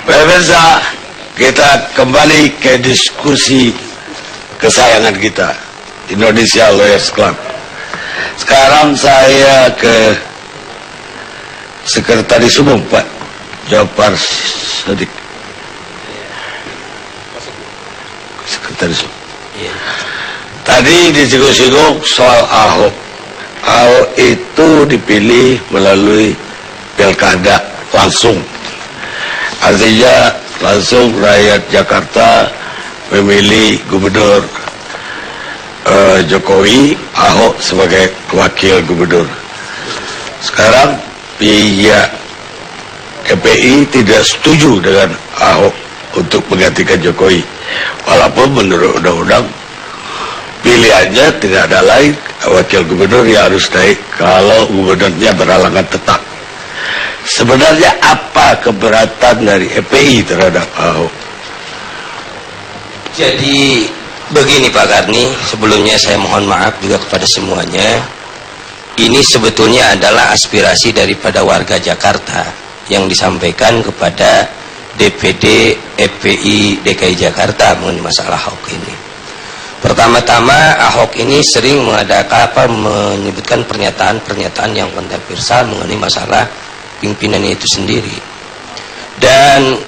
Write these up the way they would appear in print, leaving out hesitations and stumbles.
Pemirsa, kita kembali ke diskusi kesayangan kita, Indonesia Lawyers Club. Sekarang saya ke Sekretaris Umum Pak Jafar Shadiq. Sekretaris Umum. Tadi disinggung-singgung soal Ahok. Ahok itu dipilih melalui pilkada langsung. Artinya langsung rakyat Jakarta memilih Gubernur Jokowi, Ahok sebagai wakil gubernur. Sekarang pihak KPI tidak setuju dengan Ahok untuk menggantikan Jokowi, walaupun menurut undang-undang pilihannya tidak ada lain, wakil gubernur yang harus naik kalau gubernurnya berhalangan tetap. Sebenarnya apa keberatan dari EPI terhadap Ahok? Jadi begini Pak Karni, sebelumnya saya mohon maaf juga kepada semuanya. Ini sebetulnya adalah aspirasi daripada warga Jakarta yang disampaikan kepada DPD EPI DKI Jakarta mengenai masalah Ahok ini. Pertama-tama, Ahok ini sering menyebutkan pernyataan-pernyataan yang kontroversial mengenai masalah pimpinannya itu sendiri. Dan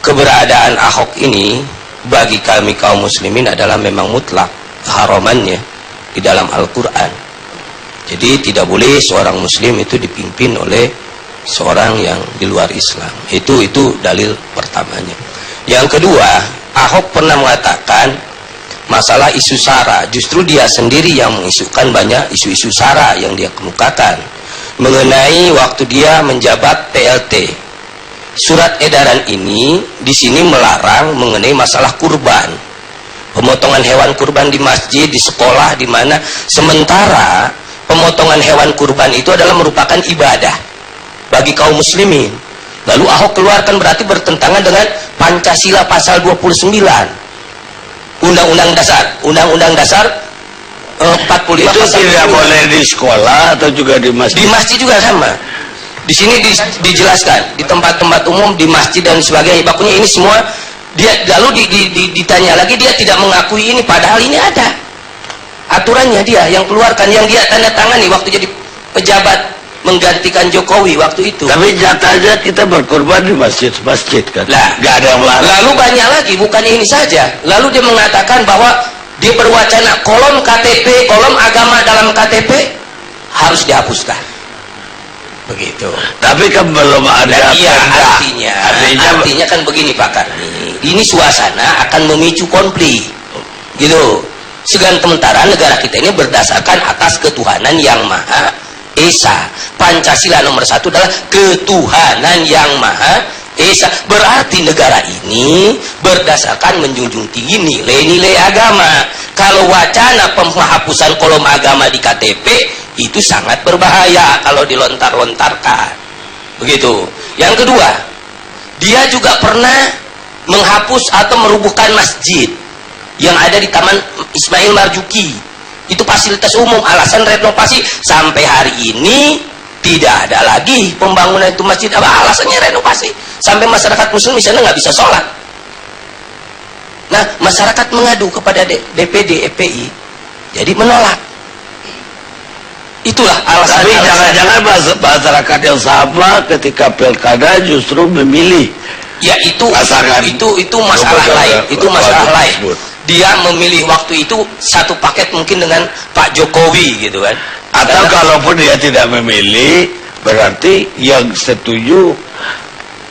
keberadaan Ahok ini bagi kami kaum muslimin adalah memang mutlak keharamannya di dalam Al-Quran. Jadi tidak boleh seorang muslim itu dipimpin oleh seorang yang di luar Islam. Itu dalil pertamanya. Yang kedua, Ahok pernah mengatakan masalah isu SARA, justru dia sendiri yang mengisukan banyak isu-isu SARA yang dia kemukakan mengenai waktu dia menjabat PLT. Surat edaran ini di sini melarang mengenai masalah kurban, pemotongan hewan kurban di masjid, di sekolah, di mana sementara pemotongan hewan kurban itu adalah merupakan ibadah bagi kaum muslimin. Lalu Ahok keluarkan berarti bertentangan dengan Pancasila pasal 29 Undang-Undang Dasar 45 itu tidak boleh di sekolah atau juga di masjid? Di masjid juga sama. Di sini dijelaskan di tempat-tempat umum, di masjid dan sebagainya. Bakunya ini semua dia lalu ditanya lagi, dia tidak mengakui ini, padahal ini ada aturannya, dia yang keluarkan, yang dia tanda tangani waktu jadi pejabat menggantikan Jokowi waktu itu. Tapi nyatanya kita berkorban di masjid-masjid kan? Lah, nggak ada yang melarang. Lalu banyak lagi, bukan ini saja. Lalu dia mengatakan bahwa dia berwacana kolom KTP, kolom agama dalam KTP harus dihapuskan. Begitu. Tapi kan belum ada. Iya, artinya kan begini Pak Karni. Ini suasana akan memicu konflik. Gitu. Sementara negara kita ini berdasarkan atas ketuhanan yang Maha Esa. Pancasila nomor 1 adalah ketuhanan yang Maha Esa. Berarti negara ini berdasarkan menjunjung tinggi nilai-nilai agama. Kalau wacana penghapusan kolom agama di KTP itu sangat berbahaya kalau dilontar-lontarkan. Begitu. Yang kedua, dia juga pernah menghapus atau merubuhkan masjid yang ada di Taman Ismail Marzuki. Itu fasilitas umum, alasan renovasi. Sampai hari ini tidak ada lagi pembangunan itu masjid. Apa alasannya renovasi? Sampai masyarakat muslim misalnya nggak bisa sholat. Nah, masyarakat mengadu kepada DPD EPI, jadi menolak. Itulah alasan. Tapi jangan-jangan masyarakat yang sama ketika pilkada justru memilih. Ya itu masalah lain. Itu masalah lain. Dia memilih waktu itu satu paket mungkin dengan Pak Jokowi gitu kan. Atau kalaupun dia tidak memilih, berarti yang setuju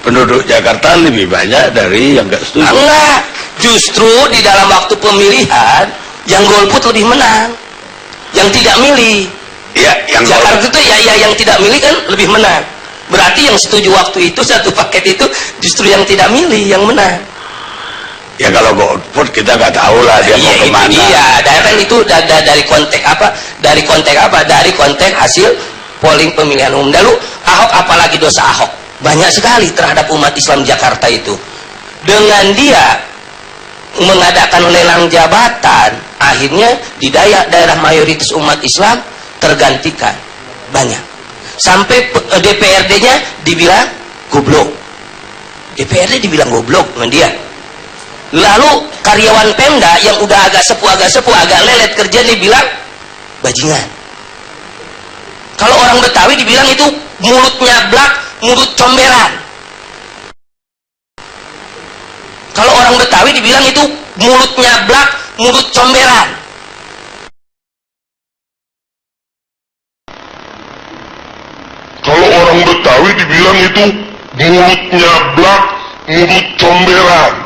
penduduk Jakarta lebih banyak dari yang nggak setuju. Enggak, justru di dalam waktu pemilihan yang golput lebih menang, yang tidak milih. Ya, yang Jakarta itu ya yang tidak milih kan lebih menang. Berarti yang setuju waktu itu satu paket itu justru yang tidak milih yang menang. Ya kalau golput kita nggak tahu lah dia mau kemana. Iya, dan itu dari konteks apa? Dari konteks hasil polling pemilihan umum. Lalu Ahok, apalagi dosa Ahok banyak sekali terhadap umat Islam Jakarta itu. Dengan dia mengadakan lelang jabatan, akhirnya di daerah mayoritas umat Islam tergantikan banyak. Sampai DPRD-nya dibilang goblok. DPRD dibilang goblok sama dia. Lalu karyawan Pemda yang udah agak sepuh, agak lelet kerja dibilang bajingan. Kalau orang Betawi dibilang itu mulut nyablak, mulut comberan. Kalau orang Betawi dibilang itu mulut nyablak, mulut comberan. Kalau orang Betawi dibilang itu mulut nyablak, mulut comberan.